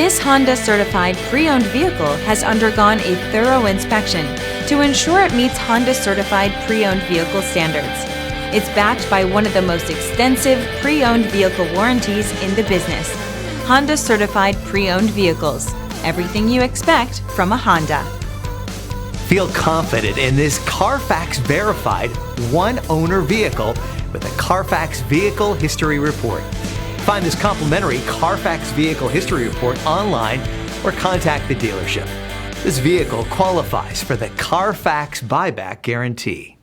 This Honda certified pre-owned vehicle has undergone a thorough inspection to ensure it meets Honda certified pre-owned vehicle standards. It's backed by one of the most extensive pre-owned vehicle warranties in the business. Honda certified pre-owned vehicles. Everything you expect from a Honda. Feel confident in this CARFAX verified one-owner vehicle with a CARFAX Vehicle History Report. Find this complimentary CARFAX Vehicle History Report online or contact the dealership. This vehicle qualifies for the CARFAX buyback guarantee.